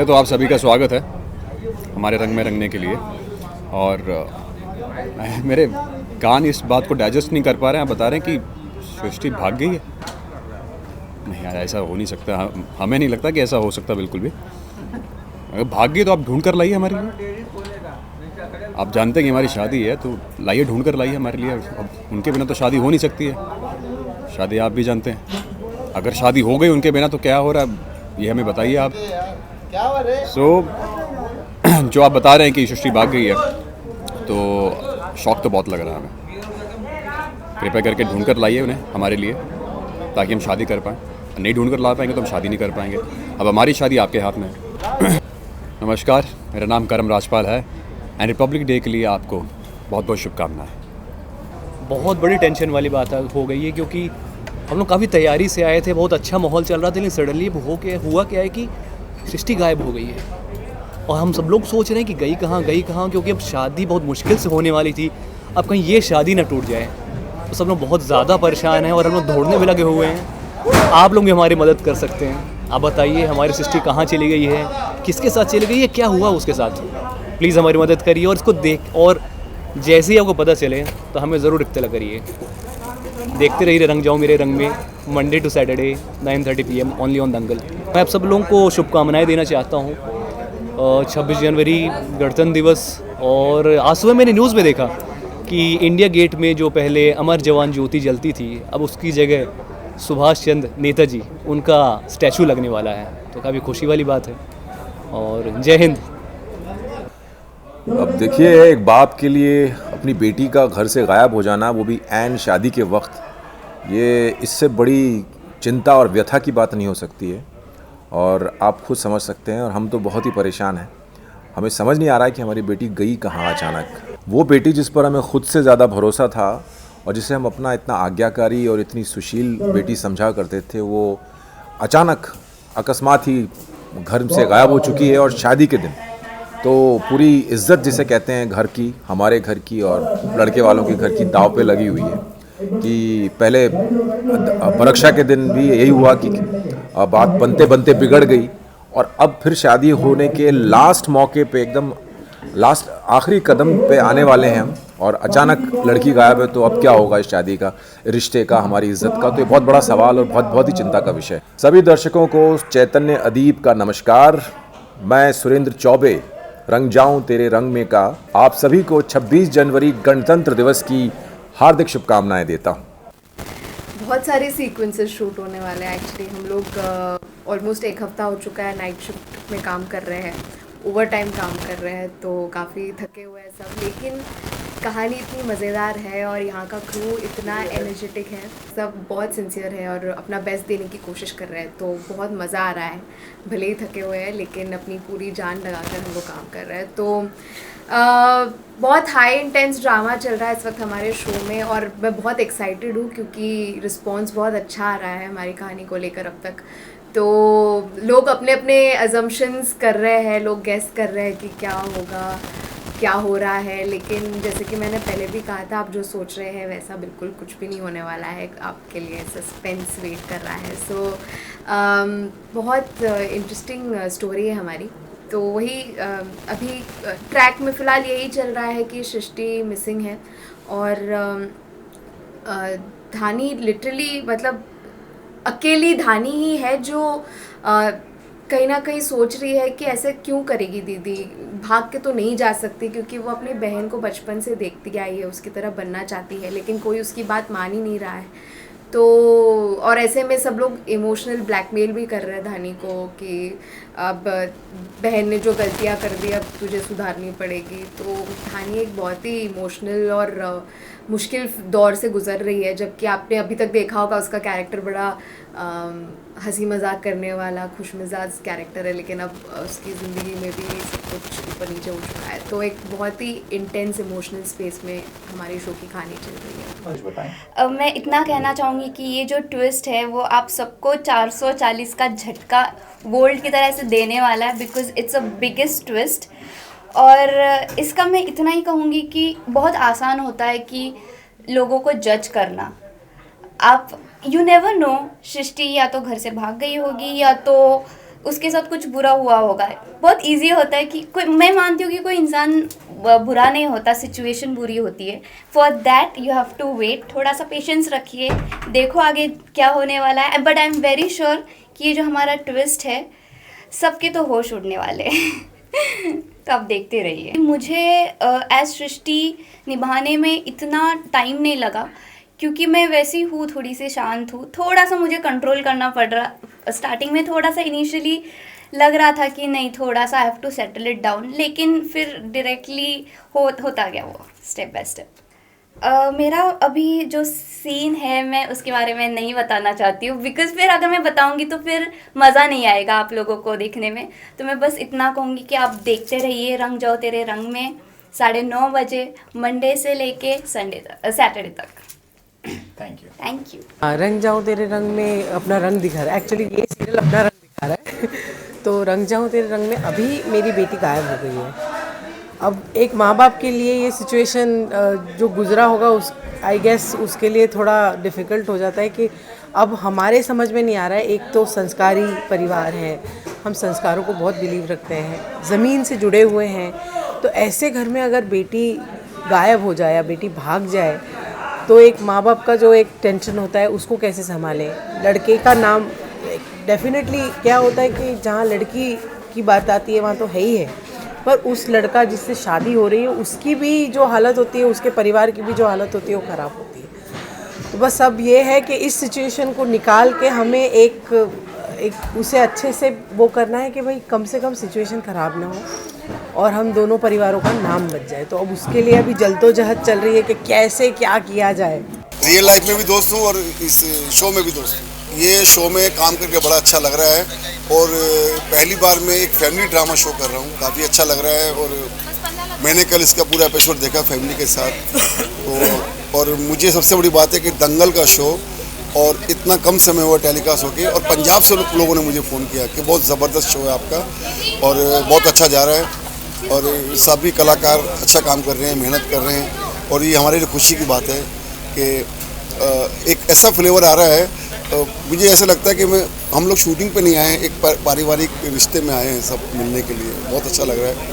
तो आप सभी का स्वागत है हमारे रंग में रंगने के लिए। और मेरे कान इस बात को डाइजेस्ट नहीं कर पा रहे हैं। आप बता रहे हैं कि सृष्टि भाग गई है। नहीं यार, ऐसा हो नहीं सकता। हमें नहीं लगता कि ऐसा हो सकता बिल्कुल भी। अगर भाग गई तो आप ढूंढ कर लाइए हमारे लिए। आप जानते हैं कि हमारी शादी है, तो लाइए, ढूंढ कर लाइए हमारे लिए। अब उनके बिना तो शादी हो नहीं सकती है। शादी आप भी जानते हैं, अगर शादी हो गई उनके बिना तो क्या हो रहा है, ये हमें बताइए आप। जो आप बता रहे हैं कि सृष्टि भाग गई है, तो शौक तो बहुत लग रहा है हमें। कृपया करके ढूंढ कर लाइए उन्हें हमारे लिए, ताकि हम शादी कर पाएँ। नहीं ढूंढ कर ला पाएंगे तो हम शादी नहीं कर पाएंगे। अब हमारी शादी आपके हाथ में है। नमस्कार, मेरा नाम करम राजपाल है एंड रिपब्लिक डे के लिए आपको बहुत बहुत शुभकामनाएं। बहुत बड़ी टेंशन वाली बात हो गई है, क्योंकि हम लोग काफ़ी तैयारी से आए थे, बहुत अच्छा माहौल चल रहा था, लेकिन सडनली हुआ क्या है कि सृष्टि गायब हो गई है। और हम सब लोग सोच रहे हैं कि गई कहाँ, क्योंकि अब शादी बहुत मुश्किल से होने वाली थी। अब कहीं ये शादी ना टूट जाए, तो सब लोग बहुत ज़्यादा परेशान हैं और हम लोग ढूंढने में लगे हुए हैं। आप लोग भी हमारी मदद कर सकते हैं। आप बताइए हमारी सृष्टि कहाँ चली गई है, किसके साथ चली गई है, क्या हुआ उसके साथ। प्लीज़ हमारी मदद करिए और इसको देख, और जैसे ही आपको पता चले तो हमें ज़रूर इत्तला करिए। देखते रहिए रंग जाओ मेरे रंग में, Monday to Saturday 9:30 PM only on Dangal. मैं आप सब लोगों को शुभकामनाएं देना चाहता हूँ। 26 जनवरी गणतंत्र दिवस। और आज सुबह मैंने न्यूज़ में देखा कि इंडिया गेट में जो पहले अमर जवान ज्योति जलती थी, अब उसकी जगह सुभाष चंद्र नेताजी उनका स्टैचू लगने वाला है, तो काफ़ी खुशी वाली बात है। और जय हिंद। अब देखिए, एक बाप के लिए अपनी बेटी का घर से गायब हो जाना, वो भी ऐन शादी के वक्त, ये इससे बड़ी चिंता और व्यथा की बात नहीं हो सकती है। और आप खुद समझ सकते हैं, और हम तो बहुत ही परेशान हैं। हमें समझ नहीं आ रहा है कि हमारी बेटी गई कहाँ अचानक। वो बेटी जिस पर हमें खुद से ज़्यादा भरोसा था और जिसे हम अपना इतना आज्ञाकारी और इतनी सुशील बेटी समझा करते थे, वो अचानक अकस्मात ही घर से गायब हो चुकी है। और शादी के दिन तो पूरी इज्जत जिसे कहते हैं घर की, हमारे घर की और लड़के वालों के घर की दाव पे लगी हुई है। कि पहले परीक्षा के दिन भी यही हुआ कि बात बनते बनते बिगड़ गई, और अब फिर शादी होने के लास्ट मौके पे, एकदम लास्ट आखिरी कदम पे आने वाले हैं हम, और अचानक लड़की गायब है। तो अब क्या होगा इस शादी का, रिश्ते का, हमारी इज्जत का। तो ये बहुत बड़ा सवाल और बहुत ही चिंता का विषय। सभी दर्शकों को चैतन्य अदीब का नमस्कार। मैं सुरेंद्र चौबे, रंग जाऊं तेरे रंग में का आप सभी को 26 जनवरी गणतंत्र दिवस की हार्दिक शुभकामनाएं देता हूं। बहुत सारे सीक्वेंसेस शूट होने वाले हैं। एक्चुअली हम लोग ऑलमोस्ट एक हफ्ता हो चुका है नाइट शिफ्ट में काम कर रहे हैं, ओवर टाइम काम कर रहे हैं, तो काफ़ी थके हुए हैं सब। लेकिन कहानी इतनी मज़ेदार है और यहाँ का क्रू इतना एनर्जेटिक है, सब बहुत सिंसियर है और अपना बेस्ट देने की कोशिश कर रहे हैं। तो बहुत मज़ा आ रहा है, भले ही थके हुए हैं लेकिन अपनी पूरी जान लगाकर हम लोग काम कर रहे हैं। तो बहुत हाई इंटेंस ड्रामा चल रहा है इस वक्त हमारे शो में, और मैं बहुत एक्साइटेड हूँ क्योंकि रिस्पॉन्स बहुत अच्छा आ रहा है हमारी कहानी को लेकर अब तक। तो लोग अपने अपने अजम्पशंस कर रहे हैं, लोग गेस कर रहे हैं कि क्या होगा, क्या हो रहा है। लेकिन जैसे कि मैंने पहले भी कहा था, आप जो सोच रहे हैं वैसा बिल्कुल कुछ भी नहीं होने वाला है। आपके लिए सस्पेंस वेट कर रहा है। सो बहुत इंटरेस्टिंग स्टोरी है हमारी। तो वही अभी ट्रैक में फ़िलहाल यही चल रहा है कि सृष्टि मिसिंग है, और धानी लिटरली, मतलब अकेली धानी ही है जो कहीं ना कहीं सोच रही है कि ऐसे क्यों करेगी दीदी, भाग के तो नहीं जा सकती, क्योंकि वो अपनी बहन को बचपन से देखती आई है, उसकी तरह बनना चाहती है, लेकिन कोई उसकी बात मान ही नहीं रहा है। तो और ऐसे में सब लोग इमोशनल ब्लैकमेल भी कर रहे हैं धानी को कि अब बहन ने जो गलतियां कर दी अब तुझे सुधारनी पड़ेगी। तो धानी एक बहुत ही इमोशनल और मुश्किल दौर से गुजर रही है, जबकि आपने अभी तक देखा होगा उसका कैरेक्टर बड़ा हंसी मजाक करने वाला खुश मिजाज कैरेक्टर है, लेकिन अब उसकी ज़िंदगी में भी सब कुछ ऊपर नीचे उठ चुका है। तो एक बहुत ही इंटेंस इमोशनल स्पेस में हमारी शो की कहानी चल रही है। मैं इतना कहना चाहूँगी कि ये जो ट्विस्ट है वो आप सबको 440 का झटका गोल्ड की तरह से देने वाला है, because it's a biggest twist. और इसका मैं इतना ही कहूँगी कि बहुत आसान होता है कि लोगों को जज करना। आप यू नेवर नो, सृष्टि या तो घर से भाग गई होगी या तो उसके साथ कुछ बुरा हुआ होगा। बहुत इजी होता है कि कोई, मैं मानती हूँ कि कोई इंसान बुरा नहीं होता, सिचुएशन बुरी होती है। For that you have to wait, थोड़ा सा पेशेंस रखिए, देखो आगे क्या होने वाला है। But I am very sure कि ये जो हमारा ट्विस्ट है सबके तो होश उड़ने वाले हैं। तो आप देखते रहिए। मुझे एज सृष्टि निभाने में इतना टाइम नहीं लगा क्योंकि मैं वैसी हूँ, थोड़ी सी शांत हूँ, थोड़ा सा मुझे कंट्रोल करना पड़ रहा। स्टार्टिंग में थोड़ा सा इनिशियली लग रहा था कि नहीं, थोड़ा सा I have to settle it down, लेकिन फिर डायरेक्टली होता गया वो स्टेप बाय स्टेप। मेरा अभी जो सीन है मैं उसके बारे में नहीं बताना चाहती हूँ, बिकॉज़ फिर अगर मैं बताऊँगी तो फिर मज़ा नहीं आएगा आप लोगों को देखने में। तो मैं बस इतना कहूँगी कि आप देखते रहिए रंग जाओ तेरे रंग में, 9:30 बजे, मंडे से लेके सैटरडे तक। Thank you. रंग जाऊं तेरे रंग में अपना रंग दिखा रहा है। एक्चुअली ये सीरियल अपना रंग दिखा रहा है। तो रंग जाऊं तेरे रंग में अभी मेरी बेटी गायब हो गई है। अब एक माँ बाप के लिए ये सिचुएशन जो गुजरा होगा उस आई गेस उसके लिए थोड़ा डिफ़िकल्ट हो जाता है कि अब हमारे समझ में नहीं आ रहा है। एक तो संस्कारी परिवार है, हम संस्कारों को बहुत बिलीव रखते हैं, ज़मीन से जुड़े हुए हैं। तो ऐसे घर में अगर बेटी गायब हो जाए या बेटी भाग जाए तो एक माँ बाप का जो एक टेंशन होता है उसको कैसे संभालें। लड़के का नाम डेफिनेटली क्या होता है कि जहाँ लड़की की बात आती है वहाँ तो है ही है, पर उस लड़का जिससे शादी हो रही है उसकी भी जो हालत होती है, उसके परिवार की भी जो हालत होती है वो ख़राब होती है। तो बस अब ये है कि इस सिचुएशन को निकाल के हमें एक उसे अच्छे से वो करना है कि भाई कम से कम सिचुएशन ख़राब ना हो और हम दोनों परिवारों का नाम बच जाए। तो अब उसके लिए अभी जल्दोजहद चल रही है कि कैसे क्या किया जाए। रियल लाइफ में भी दोस्त हूँ और इस शो में भी दोस्त हूँ। ये शो में काम करके बड़ा अच्छा लग रहा है और पहली बार मैं एक फैमिली ड्रामा शो कर रहा हूँ, काफ़ी अच्छा लग रहा है। और मैंने कल इसका पूरा एपिसोड देखा फैमिली के साथ। तो और मुझे सबसे बड़ी बात है कि दंगल का शो और इतना कम समय हुआ टेलीकास्ट होके, और पंजाब से लोगों ने मुझे फ़ोन किया कि बहुत ज़बरदस्त शो है आपका और बहुत अच्छा जा रहा है और सभी कलाकार अच्छा काम कर रहे हैं, मेहनत कर रहे हैं। और ये हमारे लिए खुशी की बात है कि एक ऐसा फ्लेवर आ रहा है। मुझे ऐसा लगता है कि हम लोग शूटिंग पे नहीं आए हैं, एक पारिवारिक रिश्ते में आए हैं सब मिलने के लिए। बहुत अच्छा लग रहा है।